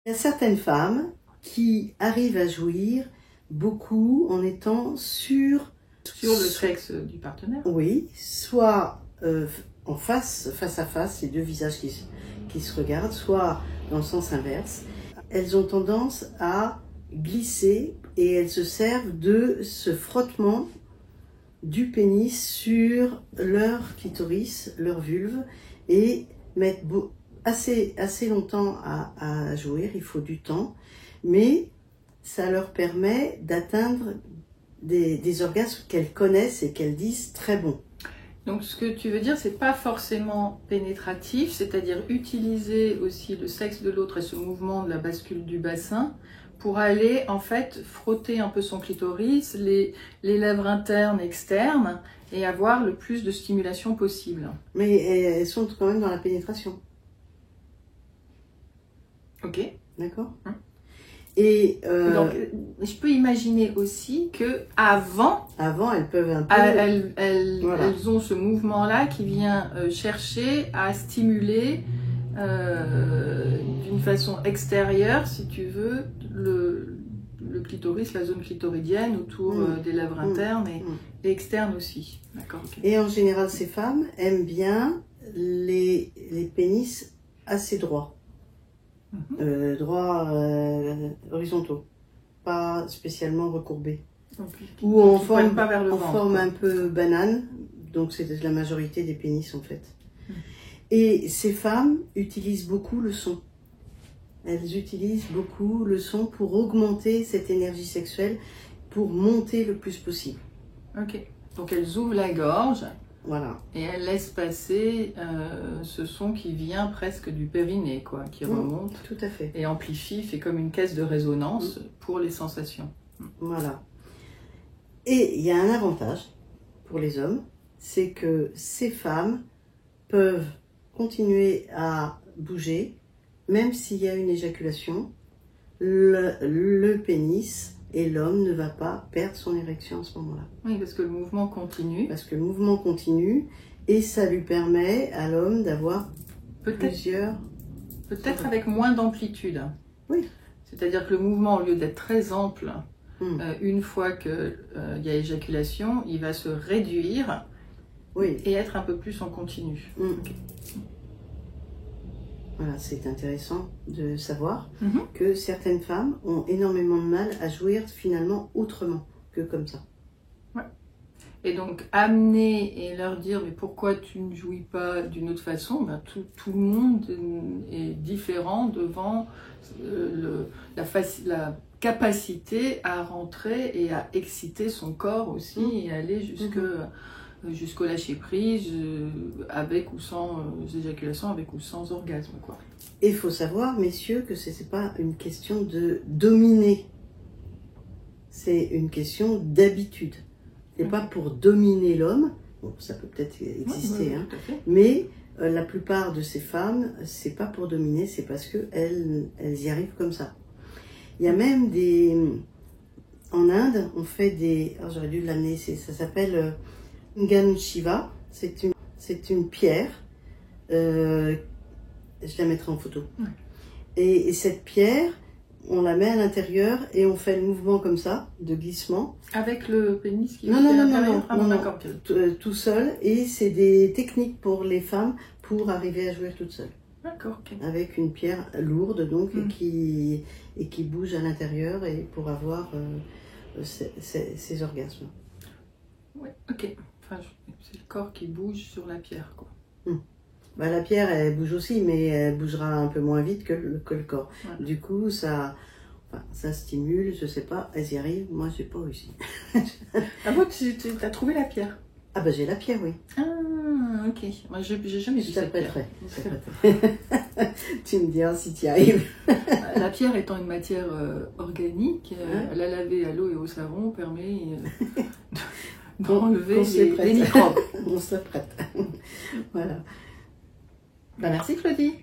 Il y a certaines femmes qui arrivent à jouir beaucoup en étant sur le sexe du partenaire. Oui, soit en face à face, les deux visages qui se regardent, soit dans le sens inverse. Elles ont tendance à glisser et elles se servent de ce frottement du pénis sur leur clitoris, leur vulve, et mettent assez longtemps à jouir, il faut du temps, mais ça leur permet d'atteindre des orgasmes qu'elles connaissent et qu'elles disent très bons. Donc ce que tu veux dire, c'est pas forcément pénétratif, c'est-à-dire utiliser aussi le sexe de l'autre et ce mouvement de la bascule du bassin pour aller en fait frotter un peu son clitoris, les lèvres internes, externes, et avoir le plus de stimulation possible. Mais elles sont quand même dans la pénétration. Ok. D'accord. Et donc, je peux imaginer aussi que avant, elles peuvent un peu. Elles ont ce mouvement-là qui vient chercher à stimuler d'une façon extérieure, si tu veux, le clitoris, la zone clitoridienne autour des lèvres internes et externes aussi. D'accord. Okay. Et en général, ces femmes aiment bien les pénis assez droits. Droits horizontaux, pas spécialement recourbés. Ou en forme un peu banane, donc c'est la majorité des pénis en fait. Et ces femmes utilisent beaucoup le son. Elles utilisent beaucoup le son pour augmenter cette énergie sexuelle, pour monter le plus possible. Ok, donc elles ouvrent la gorge. Voilà. Et elle laisse passer ce son qui vient presque du périnée, quoi, qui remonte. Tout à fait. Et amplifie, fait comme une caisse de résonance pour les sensations. Voilà. Et il y a un avantage pour les hommes, c'est que ces femmes peuvent continuer à bouger, même s'il y a une éjaculation, le pénis et l'homme ne va pas perdre son érection à ce moment-là. Oui, parce que le mouvement continue. Parce que le mouvement continue et ça lui permet à l'homme d'avoir plusieurs... Peut-être avec moins d'amplitude. Oui. C'est-à-dire que le mouvement, au lieu d'être très ample, une fois qu'il y a éjaculation, il va se réduire et être un peu plus en continu. Okay. Voilà, c'est intéressant de savoir que certaines femmes ont énormément de mal à jouir finalement autrement que comme ça. Ouais. Et donc amener et leur dire mais pourquoi tu ne jouis pas d'une autre façon, ben, tout le monde est différent devant la capacité à rentrer et à exciter son corps aussi et aller jusqu'au lâcher prise, avec ou sans éjaculation, avec ou sans orgasme, quoi. Et il faut savoir, messieurs, que ce n'est pas une question de dominer. C'est une question d'habitude. Ce n'est pas pour dominer l'homme. Bon, ça peut peut-être exister, hein, mais la plupart de ces femmes, c'est pas pour dominer, c'est parce qu'elles y arrivent comme ça. Il y a même en Inde, on fait alors j'aurais dû l'amener, ça s'appelle Lingam Shiva, c'est une pierre, je la mettrai en photo. Et cette pierre, on la met à l'intérieur et on fait le mouvement comme ça, de glissement. Avec le pénis qui non, d'accord. Tout seul. Et c'est des techniques pour les femmes pour arriver à jouir toute seule. D'accord, ok. Avec une pierre lourde donc et qui bouge à l'intérieur et pour avoir ces orgasmes. Oui, ok. Enfin, c'est le corps qui bouge sur la pierre, quoi. Bah, la pierre, elle bouge aussi, mais elle bougera un peu moins vite que le corps. Voilà. Du coup, ça stimule, je sais pas, elles y arrivent. Moi, j'ai pas réussi. Ah bon, tu as trouvé la pierre? Ah bah j'ai la pierre, oui. Ah, ok. Moi, j'ai jamais vu cette pierre. Tu me diras si tu y arrives. La pierre étant une matière organique, la laver à l'eau et au savon permet d'enlever les microbes. On se prête. Voilà. Bah, merci Claudie.